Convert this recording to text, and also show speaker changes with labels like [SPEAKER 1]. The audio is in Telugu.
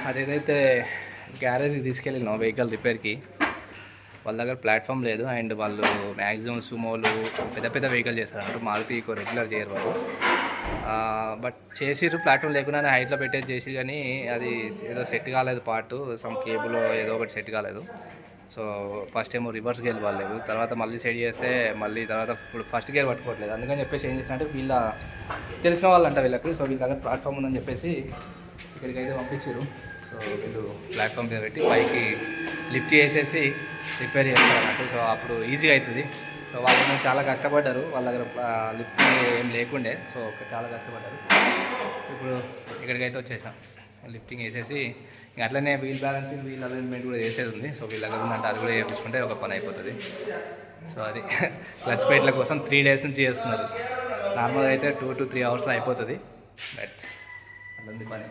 [SPEAKER 1] అదేదైతే గ్యారేజ్కి తీసుకెళ్ళిన వెహికల్ రిపేర్కి, వాళ్ళ దగ్గర ప్లాట్ఫామ్ లేదు. అండ్ వాళ్ళు మ్యాక్సిమం సుమోలు పెద్ద పెద్ద వెహికల్ చేస్తారు, మారుతి రెగ్యులర్ చేయరు వాళ్ళు. బట్ చేసిర్రు, ప్లాట్ఫామ్ లేకుండా హైట్లో పెట్టేది చేసి, కానీ అది ఏదో సెట్ కాలేదు, పార్ట్ సమ్ కేబుల్ ఏదో ఒకటి సెట్ కాలేదు. సో ఫస్ట్ ఏమో రివర్స్ గేర్ వాళ్ళలేదు, తర్వాత మళ్ళీ సెట్ చేస్తే మళ్ళీ తర్వాత ఇప్పుడు ఫస్ట్ గేర్ పట్టుకోవట్లేదు. అందుకని చెప్పేసి ఏం చేసినట్టే వీళ్ళ తెలిసిన వాళ్ళు అంట వీళ్ళకి. సో వీళ్ళ దగ్గర ప్లాట్ఫామ్ ఉందని చెప్పేసి ఇక్కడికి అయితే పంపించారు. సో వీళ్ళు ప్లాట్ఫామ్ మీద పెట్టి పైకి లిఫ్ట్ చేసేసి రిపేర్ చేస్తారు అన్నట్టు. సో అప్పుడు ఈజీగా అవుతుంది. సో వాళ్ళు చాలా కష్టపడ్డారు, వాళ్ళ దగ్గర లిఫ్ట్ ఏం లేకుండే. సో చాలా కష్టపడ్డారు. ఇప్పుడు ఇక్కడికైతే వచ్చేసాం, లిఫ్టింగ్ వేసేసి ఇంక అట్లనే వీల్ బ్యాలెన్సింగ్, వీల్ అలైన్మెంట్ కూడా చేసేది ఉంది. సో వీళ్ళ దగ్గర ఉందంటే అది కూడా చేయించుకుంటే ఒక పని అయిపోతుంది. సో అది క్లచ్ ప్లేట్ల కోసం 3 days నుంచి చేస్తున్నారు. నార్మల్గా అయితే 2 to 3 hours అయిపోతుంది. బట్ అట్లా ఉంది పని.